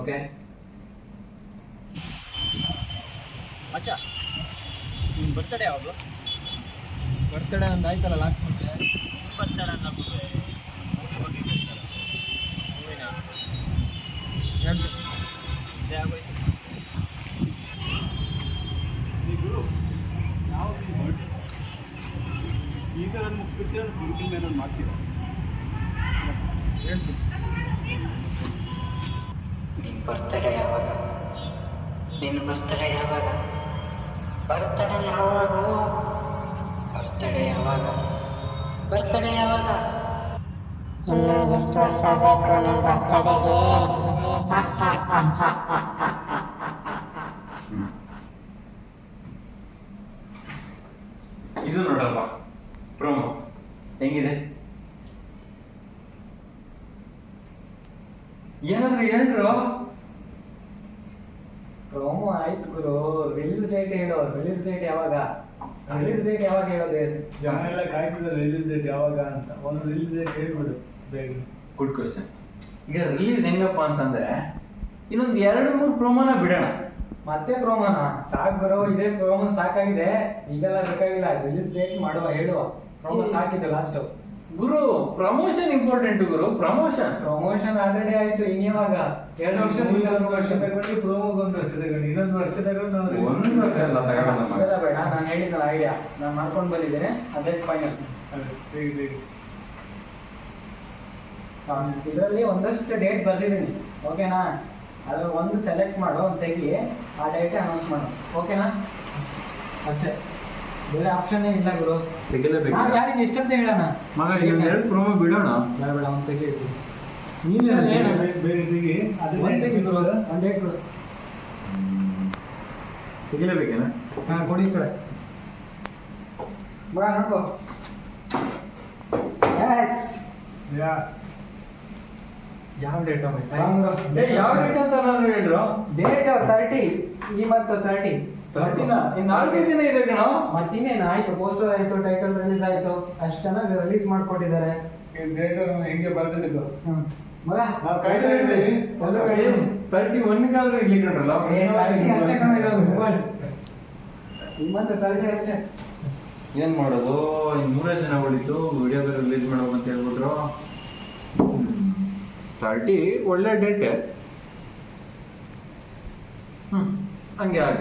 Okay ಮಚ್ಚ ನಿನ್ನ birthday ಯಾವಾಗ? ಬರ್ತಡೇ ಒಂದು ಆಯ್ತಲ್ಲ ಲಾಸ್ಟ್ ಮಂತ್. ಬರ್ತಡೇ ಅಂತ ಬಿಟ್ರೆ ಮೂವಿ ಬಗ್ಗೆ ಕೇಳ್ತಾರೆ. ಮೂವಿನ ಇದೇ ಆಗೋಯ್ತು. ಗುರು ಯಾವ ಬರ್ಡೇ ಈ ಸಲ ಮುಗಿಸ್ಬಿಡ್ತೀರ ಫಿಲ್ಮ್ ಏನಾದ್ರು ಮಾಡ್ತೀರಾ? ಹೇಳ್ತೀನಿ. ನಿನ್ನ ಬರ್ತಡೇ ಯಾವಾಗ? ನಿನ್ನ ಬರ್ತಡೇ ಯಾವಾಗ? ಬರ್ತಡೇ ಯಾವಾಗ? ಬರ್ತಡೇ ಯಾವಾಗ? ಬರ್ತಡೇ ಯಾವಾಗ? ಇನ್ನು ಎಷ್ಟು ವರ್ಷ ಬೇಕು ನಿನ್ನ ಬರ್ತಡೆಗೆ? ಇದು ನೋಡಲ್ವ ಪ್ರೋಮೋ ಹೆಂಗಿದೆ? ಏನಾದ್ರು ಹೇಳಿದ್ರು? ಪ್ರೋಮೋ ಆಯ್ತು ಗುರು, ರಿಲೀಸ್ ಡೇಟ್ ಹೇಳು. ರಿಲೀಸ್ ಡೇಟ್ ಯಾವಾಗ? ರಿಲೀಸ್ ಡೇಟ್ ಯಾವಾಗ ಹೇಳೋದು? ಜನ ಎಲ್ಲ ಕಾಯ್ತಿದ್ದಾರೆ ರಿಲೀಸ್ ಡೇಟ್ ಯಾವಾಗ ಅಂತ. ಒಂದು ರಿಲೀಸ್ ಡೇಟ್ ಹೇಳ್ಬಿಡು ಬೇಗ. Good question. ಈಗ ರಿಲೀಸ್ ಹೆಂಗಪ್ಪ ಅಂತಂದ್ರೆ ಇನ್ನೊಂದು 2-3 ಪ್ರೋಮೋನ ಬಿಡೋಣ. ಮತ್ತೆ ಪ್ರೋಮೋನ? ಸಾಕು ಗುರು, ಇದೇ ಪ್ರೋಮೋ ಸಾಕಾಗಿದೆ. ಈಗೆಲ್ಲ ಬೇಕಾಗಿಲ್ಲ, ರಿಲೀಸ್ ಡೇಟ್ ಮಾಡುವ, ಹೇಳುವ. ಪ್ರೋಮೋ ಸಾಕಿದೆ ಲಾಸ್ಟ್. ಗುರು ಪ್ರಮೋಷನ್ ಇಂಪಾರ್ಟೆಂಟ್ ಗುರು. ಪ್ರಮೋಷನ್ ಆಲ್ರೆಡಿ ಆಯ್ತು. ಇನ್ಯಾವಾಗ? 2 ವರ್ಷ ತಗೊಂಡು ಪ್ರೋಮೋಗೆ 1 ವರ್ಷ ತಗೊಂಡು ಇನ್ನೊಂದು ವರ್ಷ ತಗೊಂಡು ನಾವು 1 ವರ್ಷ ಎಲ್ಲ ತಗೊಳ್ಳೋಣ. ಅದೆಲ್ಲ ಬೇಡ, ನಾನು ಹೇಳಿದ ಐಡಿಯಾ ನಾನು ಮಾಡ್ಕೊಂಡು ಬಂದಿದ್ದೇನೆ, ಅದೇ ಫೈನಲ್. ಇದರಲ್ಲಿ ಒಂದಷ್ಟು ಡೇಟ್ ಬರ್ದಿದ್ದೀನಿ, ಓಕೆನಾ? ಅದ್ರಲ್ಲಿ ಒಂದು ಸೆಲೆಕ್ಟ್ ಮಾಡು, ಒಂದು ತೆಗಿ, ಆ ಡೇಟ್ ಅನೌನ್ಸ್ ಮಾಡು, ಓಕೆನಾ? ಅಷ್ಟೇ, ಬೇರೆ ಆಪ್ಷನ್ ಇಲ್ಲ ಗುರು. ತೆಗಿಲೇಬೇಕು. ನಾವು ಯಾರಿಗೆ ಇಷ್ಟಂತ ಹೇಳೋಣ ಮಗ, ಇನ್ನೊಂದು 2 ಪ್ರೋಮೋ ಬಿಡೋಣ. ಬೇಡ ಬೇಡ, ಒಂದು ತೆಗಿ. ಬೇರೆ ತೆಗಿ. ಒಂದು ತೆಗಿ ಗುರು, ಒಂದು ಡೇಟ್ ಕೊಡು. ತೆಗಿಲೇಬೇಕೇನ? ಹಾಂ, ಕೊಡಿ ಕಡೆ ಬಾ, ನೋಡ್ಕೋ. ಎಸ್, ಯಾವ ಡೇಟ್? ಯಾವ ಡೇಟ್ ಅಂತ ನಾನು ಹೇಳ್ರು? ಡೇಟ್ 30, ಈ ಮಂತ್ 30. 30ನ? ಇನ್ನು 4-5 ದಿನ ಇದೆ ಕಣ. ಮತ್ತಿನ್ನೇನು ಆಯ್ತು, ಪೋಸ್ಟರ್ ಆಯ್ತು, ಟೈಟಲ್ ರಿಲೀಸ್ ಆಯ್ತು, ಅಷ್ಟು ಚೆನ್ನಾಗಿ ರಿಲೀಸ್ ಮಾಡ್ಕೊಟ್ಟಿದ್ದಾರೆ. ಡೇಟ್ ಹೆಂಗೆ ಬರ್ದಿದ್ದು ಮಗ ನಾವು ಕಾಯ್ತಾ ಇದ್ದೀವಿ. 31ಗಾದ್ರೂ ಇಲ್ಲಿ ಕಣ್ರಲ್ಲ. 30 ಅಷ್ಟೇ ಕಣ ಇರೋದು. ಈ ಮಂತ್ 30 ಅಷ್ಟೇ. ಏನ್ ಮಾಡೋದು? ಇನ್ನು 3 ದಿನ ಉಳಿತು, ವಿಡಿಯೋ ಬೇರೆ ರಿಲೀಸ್ ಮಾಡೋದು ಅಂತ ಹೇಳ್ಬಿಟ್ರು. 30 ಒಳ್ಳೆ ಡೇಟ್. ಹಂಗೆ ಆಗ.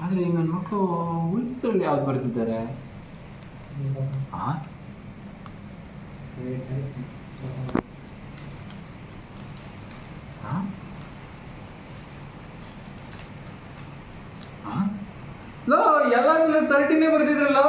ಆದ್ರೆ ಈಗ ನನ್ನ ಮಕ್ಕಳು ಉಳಿತಲ್ಲಿ ಯಾವ್ದು ಬರ್ತಿದ್ದಾರೆ? ಲೋ, ಎಲ್ಲ 30ನೇ ಬರ್ತಿದ್ರಲ್ಲ.